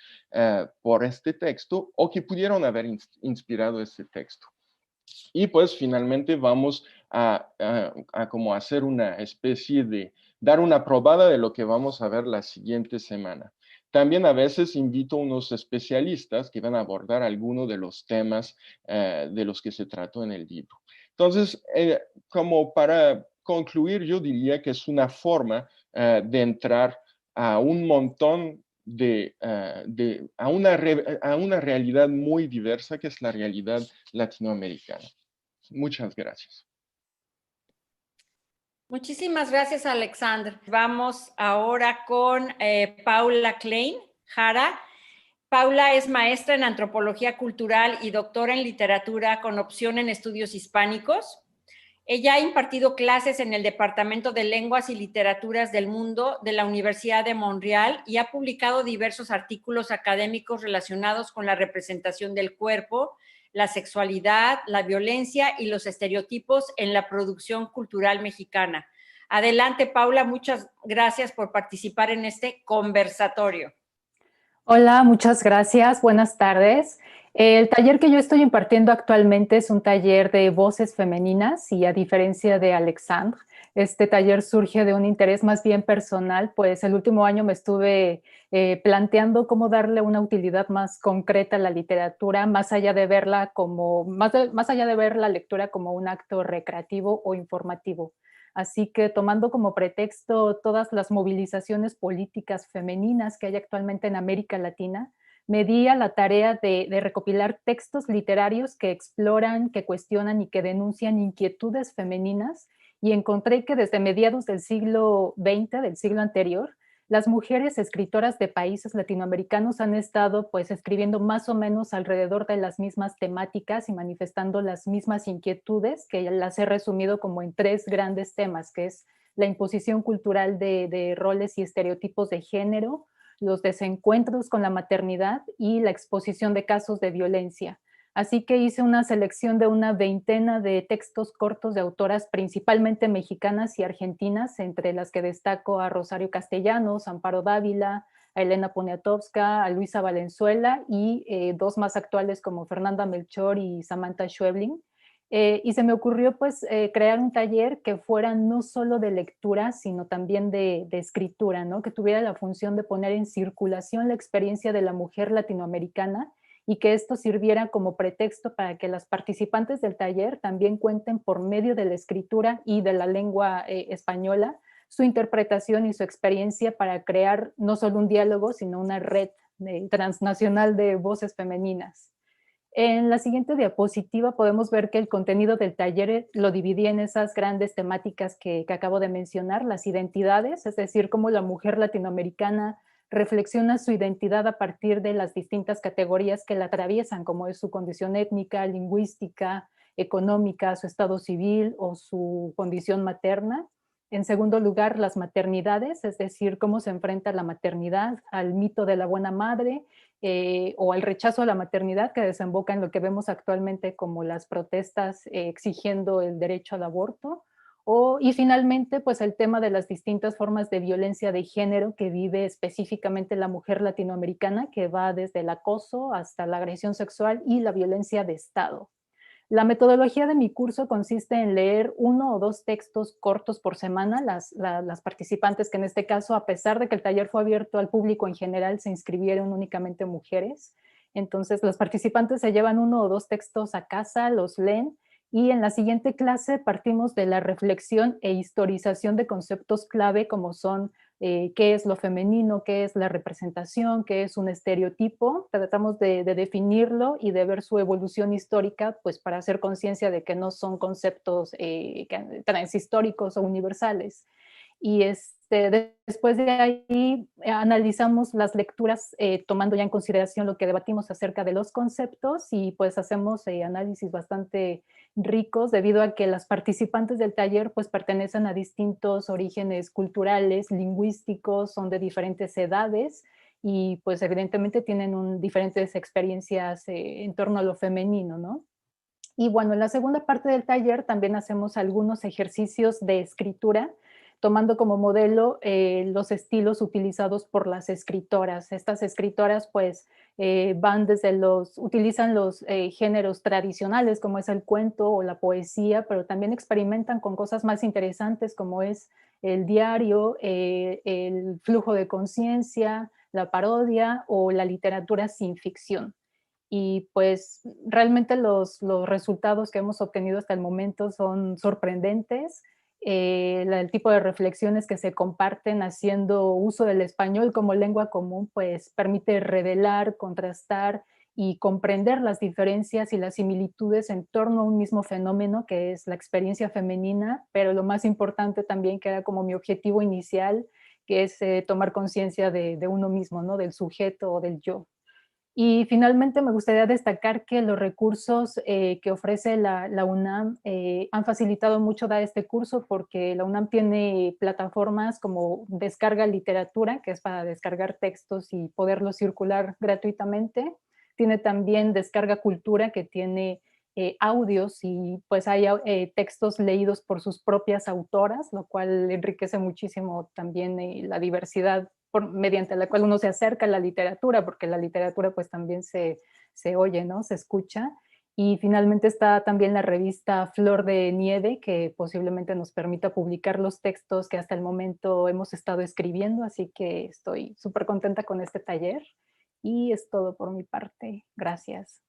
por este texto o que pudieron haber inspirado este texto. Y pues finalmente vamos a como hacer una especie de, dar una probada de lo que vamos a ver la siguiente semana. También a veces invito a unos especialistas que van a abordar algunos de los temas de los que se trató en el libro. Entonces, como para concluir, yo diría que es una forma de entrar a un montón a una realidad muy diversa que es la realidad latinoamericana. Muchas gracias. Muchísimas gracias, Alexander. Vamos ahora con Paula Klein Jara. Paula es maestra en Antropología Cultural y doctora en Literatura con opción en Estudios Hispánicos. Ella ha impartido clases en el Departamento de Lenguas y Literaturas del Mundo de la Universidad de Montreal y ha publicado diversos artículos académicos relacionados con la representación del cuerpo, la sexualidad, la violencia y los estereotipos en la producción cultural mexicana. Adelante, Paula, muchas gracias por participar en este conversatorio. Hola, muchas gracias. Buenas tardes. El taller que yo estoy impartiendo actualmente es un taller de voces femeninas y a diferencia de Alexandre, este taller surge de un interés más bien personal, pues el último año me estuve planteando cómo darle una utilidad más concreta a la literatura, más allá de verla como, más allá de ver la lectura como un acto recreativo o informativo. Así que tomando como pretexto todas las movilizaciones políticas femeninas que hay actualmente en América Latina, me di a la tarea de recopilar textos literarios que exploran, que cuestionan y que denuncian inquietudes femeninas y encontré que desde mediados del siglo XX, del siglo anterior, las mujeres escritoras de países latinoamericanos han estado pues escribiendo más o menos alrededor de las mismas temáticas y manifestando las mismas inquietudes, que las he resumido como en 3 grandes temas, que es la imposición cultural de roles y estereotipos de género, los desencuentros con la maternidad y la exposición de casos de violencia. Así que hice una selección de una veintena de textos cortos de autoras principalmente mexicanas y argentinas, entre las que destaco a Rosario Castellanos, Amparo Dávila, a Elena Poniatowska, a Luisa Valenzuela y dos más actuales como Fernanda Melchor y Samantha Schweblin. Y se me ocurrió pues crear un taller que fuera no solo de lectura, sino también de escritura, ¿no? Que tuviera la función de poner en circulación la experiencia de la mujer latinoamericana y que esto sirviera como pretexto para que las participantes del taller también cuenten por medio de la escritura y de la lengua española su interpretación y su experiencia para crear no solo un diálogo, sino una red transnacional de voces femeninas. En la siguiente diapositiva podemos ver que el contenido del taller lo dividí en esas grandes temáticas que acabo de mencionar, las identidades, es decir, cómo la mujer latinoamericana reflexiona su identidad a partir de las distintas categorías que la atraviesan, como es su condición étnica, lingüística, económica, su estado civil o su condición materna. En segundo lugar, las maternidades, es decir, cómo se enfrenta la maternidad al mito de la buena madre o al rechazo a la maternidad que desemboca en lo que vemos actualmente como las protestas exigiendo el derecho al aborto. Y finalmente, pues el tema de las distintas formas de violencia de género que vive específicamente la mujer latinoamericana, que va desde el acoso hasta la agresión sexual y la violencia de Estado. La metodología de mi curso consiste en leer 1 o 2 textos cortos por semana. Las participantes, que en este caso, a pesar de que el taller fue abierto al público en general, se inscribieron únicamente mujeres. Entonces, los participantes se llevan 1 o 2 textos a casa, los leen, y en la siguiente clase partimos de la reflexión e historización de conceptos clave como son qué es lo femenino, qué es la representación, qué es un estereotipo. Tratamos de definirlo y de ver su evolución histórica, pues para hacer conciencia de que no son conceptos transhistóricos o universales. Y después de ahí analizamos las lecturas tomando ya en consideración lo que debatimos acerca de los conceptos y pues hacemos análisis bastante ricos debido a que las participantes del taller pues pertenecen a distintos orígenes culturales, lingüísticos, son de diferentes edades y pues evidentemente tienen diferentes experiencias en torno a lo femenino, ¿no? Y bueno, en la segunda parte del taller también hacemos algunos ejercicios de escritura, tomando como modelo los estilos utilizados por las escritoras. Estas escritoras pues utilizan los géneros tradicionales como es el cuento o la poesía, pero también experimentan con cosas más interesantes como es el diario, el flujo de conciencia, la parodia o la literatura sin ficción. Y pues realmente los resultados que hemos obtenido hasta el momento son sorprendentes. El tipo de reflexiones que se comparten haciendo uso del español como lengua común, pues permite revelar, contrastar y comprender las diferencias y las similitudes en torno a un mismo fenómeno que es la experiencia femenina, pero lo más importante también, que era como mi objetivo inicial, que es tomar conciencia de uno mismo, ¿no? Del sujeto o del yo. Y finalmente me gustaría destacar que los recursos que ofrece la UNAM han facilitado mucho dar este curso porque la UNAM tiene plataformas como Descarga Literatura, que es para descargar textos y poderlos circular gratuitamente. Tiene también Descarga Cultura, que tiene audios y pues hay textos leídos por sus propias autoras, lo cual enriquece muchísimo también la diversidad mediante la cual uno se acerca a la literatura, porque la literatura pues también se oye, ¿no? Se escucha. Y finalmente está también la revista Flor de Nieve, que posiblemente nos permita publicar los textos que hasta el momento hemos estado escribiendo, así que estoy súper contenta con este taller. Y es todo por mi parte. Gracias.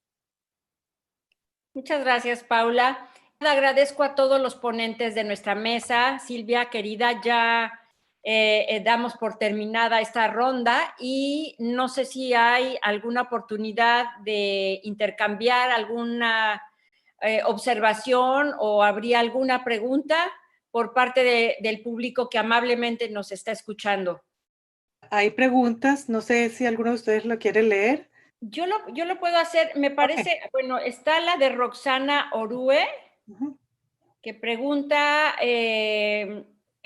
Muchas gracias, Paula. Agradezco a todos los ponentes de nuestra mesa. Silvia, querida, ya damos por terminada esta ronda y no sé si hay alguna oportunidad de intercambiar alguna observación o habría alguna pregunta por parte del público que amablemente nos está escuchando. Hay preguntas, no sé si alguno de ustedes lo quiere leer. Yo lo puedo hacer, me parece, okay. Bueno, está la de Roxana Orue, que pregunta,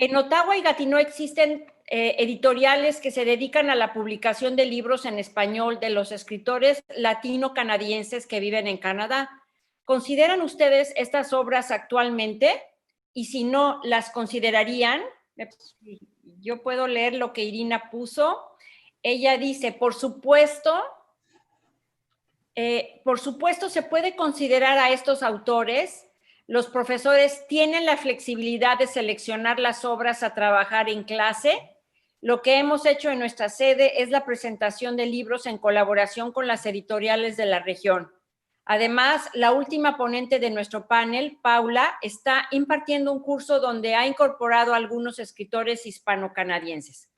en Ottawa y Gatineau existen editoriales que se dedican a la publicación de libros en español de los escritores latino-canadienses que viven en Canadá. ¿Consideran ustedes estas obras actualmente? Y si no, ¿las considerarían? Yo puedo leer lo que Irina puso. Ella dice, por supuesto se puede considerar a estos autores. Los profesores tienen la flexibilidad de seleccionar las obras a trabajar en clase. Lo que hemos hecho en nuestra sede es la presentación de libros en colaboración con las editoriales de la región. Además, la última ponente de nuestro panel, Paula, está impartiendo un curso donde ha incorporado a algunos escritores hispano-canadienses.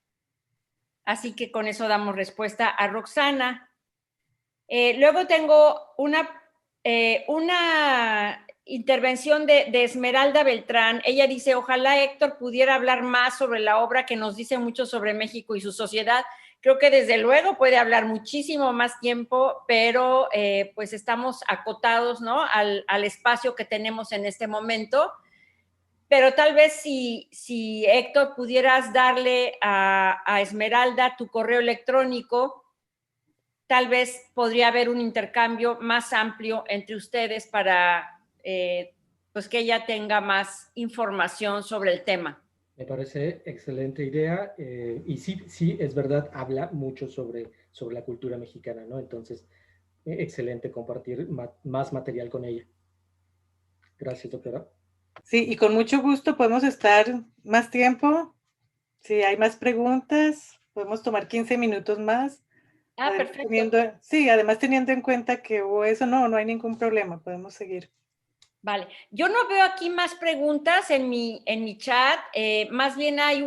Así que con eso damos respuesta a Roxana. Luego tengo una intervención de Esmeralda Beltrán. Ella dice, ojalá Héctor pudiera hablar más sobre la obra que nos dice mucho sobre México y su sociedad. Creo que desde luego puede hablar muchísimo más tiempo, pero pues estamos acotados, ¿no?, al espacio que tenemos en este momento. Pero tal vez si Héctor pudieras darle a Esmeralda tu correo electrónico, tal vez podría haber un intercambio más amplio entre ustedes para pues que ella tenga más información sobre el tema. Me parece excelente idea y sí, es verdad, habla mucho sobre la cultura mexicana, ¿no? Entonces, excelente compartir más material con ella. Gracias, doctora. Sí, y con mucho gusto podemos estar más tiempo. Si hay más preguntas, podemos tomar 15 minutos más. Perfecto. Además teniendo en cuenta que hubo eso, no hay ningún problema, podemos seguir. Vale, yo no veo aquí más preguntas en mi chat, más bien hay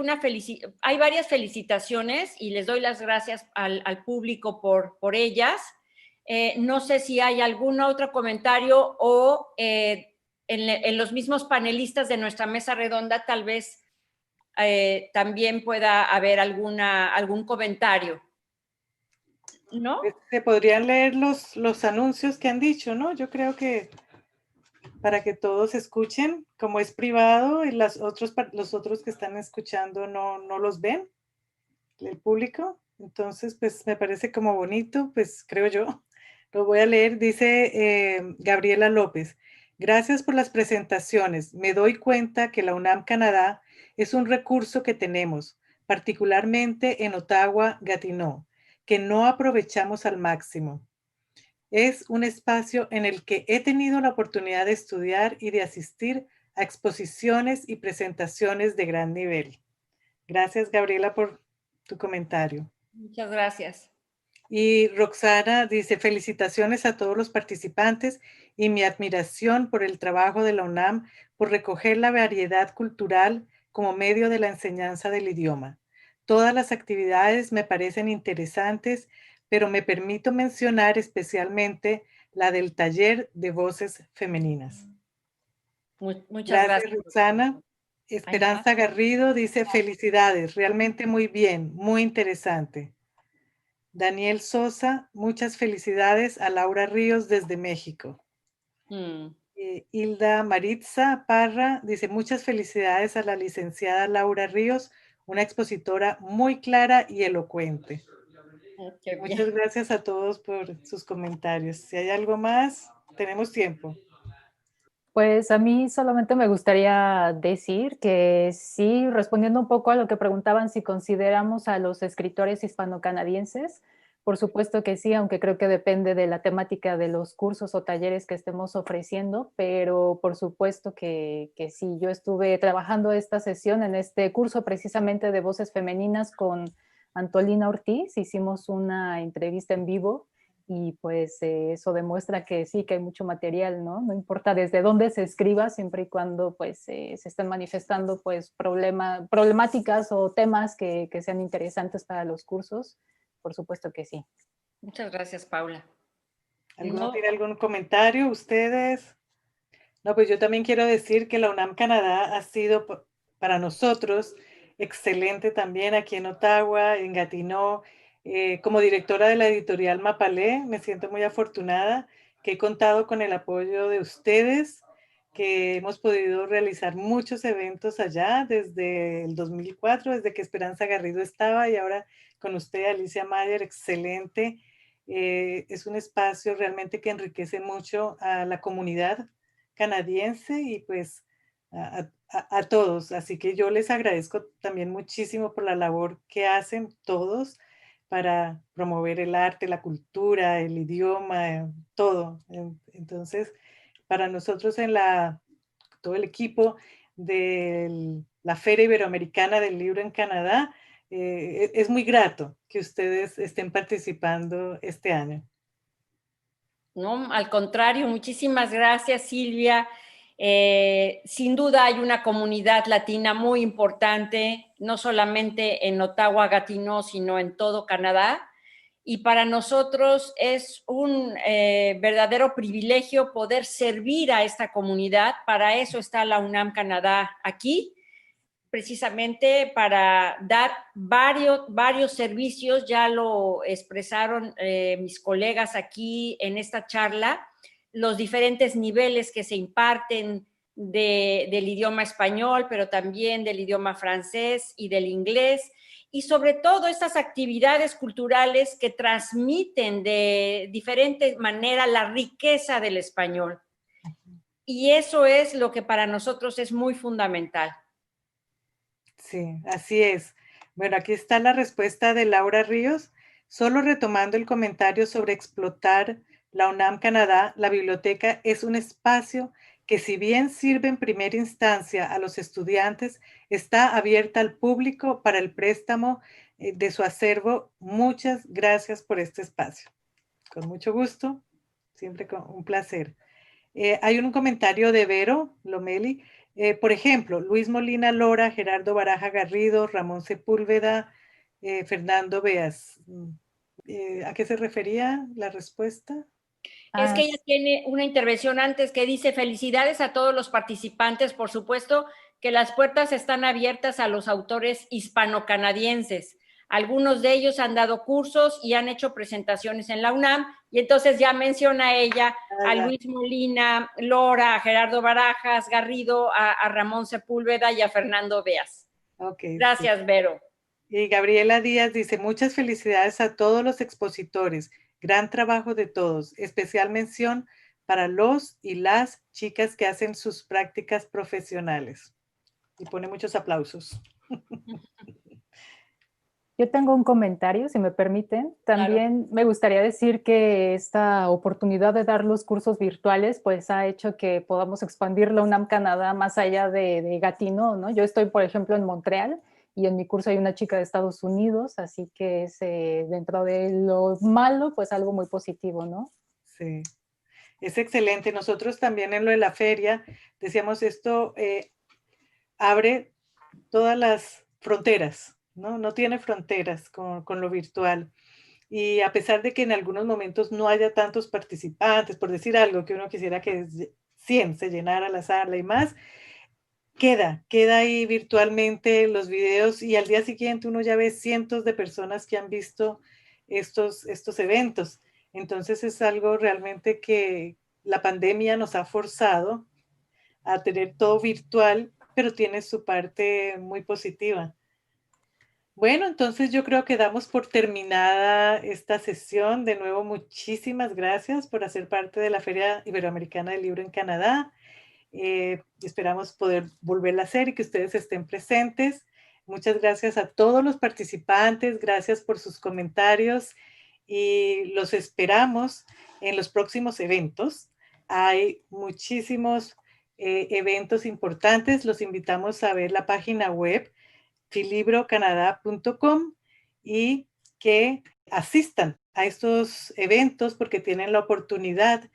varias felicitaciones y les doy las gracias al público por ellas. No sé si hay algún otro comentario o en los mismos panelistas de nuestra mesa redonda tal vez también pueda haber algún comentario. ¿No? Se podrían leer los anuncios que han dicho, ¿no? Yo creo que para que todos escuchen, como es privado y los otros que están escuchando no los ven, el público. Entonces, pues me parece como bonito, pues creo yo. Lo voy a leer, dice Gabriela López. Gracias por las presentaciones. Me doy cuenta que la UNAM Canadá es un recurso que tenemos, particularmente en Ottawa-Gatineau, que no aprovechamos al máximo. Es un espacio en el que he tenido la oportunidad de estudiar y de asistir a exposiciones y presentaciones de gran nivel. Gracias, Gabriela, por tu comentario. Muchas gracias. Y Roxana dice, felicitaciones a todos los participantes y mi admiración por el trabajo de la UNAM por recoger la variedad cultural como medio de la enseñanza del idioma. Todas las actividades me parecen interesantes, pero me permito mencionar especialmente la del taller de voces femeninas. Muchas gracias. Roxana. Esperanza Garrido dice, felicidades, realmente muy bien, muy interesante. Daniel Sosa, muchas felicidades a Laura Ríos desde México. Hilda Maritza Parra dice, muchas felicidades a la licenciada Laura Ríos, una expositora muy clara y elocuente. Muchas gracias a todos por sus comentarios. Si hay algo más, tenemos tiempo. Pues a mí solamente me gustaría decir que sí, respondiendo un poco a lo que preguntaban si consideramos a los escritores hispano-canadienses, por supuesto que sí, aunque creo que depende de la temática de los cursos o talleres que estemos ofreciendo, pero por supuesto que sí. Yo estuve trabajando esta sesión en este curso precisamente de voces femeninas con Antolina Ortiz, hicimos una entrevista en vivo y pues eso demuestra que sí, que hay mucho material, ¿no? No importa desde dónde se escriba, siempre y cuando pues se estén manifestando pues problemáticas o temas que sean interesantes para los cursos, por supuesto que sí. Muchas gracias, Paula. ¿Alguno tiene algún comentario? ¿Ustedes? No, pues yo también quiero decir que la UNAM Canadá ha sido para nosotros excelente también aquí en Ottawa, en Gatineau. Como directora de la editorial Mapalé, me siento muy afortunada que he contado con el apoyo de ustedes, que hemos podido realizar muchos eventos allá desde el 2004, desde que Esperanza Garrido estaba, y ahora con usted, Alicia Mayer, excelente. Es un espacio realmente que enriquece mucho a la comunidad canadiense y pues a todos. Así que yo les agradezco también muchísimo por la labor que hacen todos para promover el arte, la cultura, el idioma, todo. Entonces, para nosotros todo el equipo de la Feria Iberoamericana del Libro en Canadá, es muy grato que ustedes estén participando este año. No, al contrario, muchísimas gracias, Silvia. Sin duda hay una comunidad latina muy importante, no solamente en Ottawa-Gatineau, sino en todo Canadá. Y para nosotros es un verdadero privilegio poder servir a esta comunidad. Para eso está la UNAM Canadá aquí, precisamente para dar varios servicios. Ya lo expresaron mis colegas aquí en esta charla, los diferentes niveles que se imparten del idioma español, pero también del idioma francés y del inglés, y sobre todo estas actividades culturales que transmiten de diferente manera la riqueza del español. Y eso es lo que para nosotros es muy fundamental. Sí, así es. Bueno, aquí está la respuesta de Laura Ríos. Solo retomando el comentario sobre explotar la UNAM Canadá, la biblioteca es un espacio que, si bien sirve en primera instancia a los estudiantes, está abierta al público para el préstamo de su acervo. Muchas gracias por este espacio. Con mucho gusto, siempre con un placer. Hay un comentario de Vero Lomeli. Por ejemplo, Luis Molina Lora, Gerardo Baraja Garrido, Ramón Sepúlveda, Fernando Beas. ¿A qué se refería la respuesta? Es que ella tiene una intervención antes que dice: felicidades a todos los participantes, por supuesto que las puertas están abiertas a los autores hispano-canadienses. Algunos de ellos han dado cursos y han hecho presentaciones en la UNAM, y entonces ya menciona ella a Luis Molina Lora, a Gerardo Barajas Garrido, a Ramón Sepúlveda y a Fernando Beas. Okay, gracias, sí. Vero. Y Gabriela Díaz dice: muchas felicidades a todos los expositores. Gran trabajo de todos. Especial mención para los y las chicas que hacen sus prácticas profesionales. Y pone muchos aplausos. Yo tengo un comentario, si me permiten. También me gustaría decir que esta oportunidad de dar los cursos virtuales pues ha hecho que podamos expandir la UNAM Canadá más allá de Gatineau, ¿no? Yo estoy, por ejemplo, en Montreal y en mi curso hay una chica de Estados Unidos, así que es, dentro de lo malo, pues algo muy positivo, ¿no? Sí, es excelente. Nosotros también en lo de la feria decíamos esto abre todas las fronteras, ¿no? No tiene fronteras con lo virtual. Y a pesar de que en algunos momentos no haya tantos participantes, por decir algo, que uno quisiera que 100 se llenara la sala y más, queda ahí virtualmente los videos, y al día siguiente uno ya ve cientos de personas que han visto estos eventos. Entonces es algo realmente que la pandemia nos ha forzado a tener todo virtual, pero tiene su parte muy positiva. Bueno, entonces yo creo que damos por terminada esta sesión. De nuevo, muchísimas gracias por hacer parte de la Feria Iberoamericana del Libro en Canadá. Esperamos poder volverla a hacer y que ustedes estén presentes. Muchas gracias a todos los participantes, gracias por sus comentarios y los esperamos en los próximos eventos. Hay muchísimos eventos importantes. Los invitamos a ver la página web filibrocanadá.com y que asistan a estos eventos porque tienen la oportunidad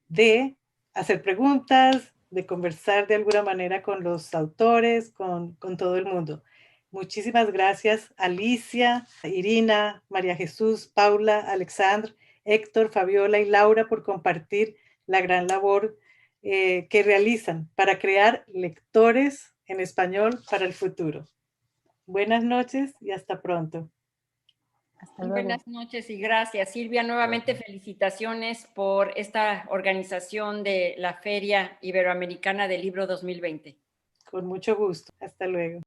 de hacer preguntas, de conversar de alguna manera con los autores, con todo el mundo. Muchísimas gracias, Alicia, Irina, María Jesús, Paula, Alexandre, Héctor, Fabiola y Laura, por compartir la gran labor que realizan para crear lectores en español para el futuro. Buenas noches y hasta pronto. Hasta luego. Buenas noches y gracias. Silvia, nuevamente felicitaciones por esta organización de la Feria Iberoamericana del Libro 2020. Con mucho gusto. Hasta luego.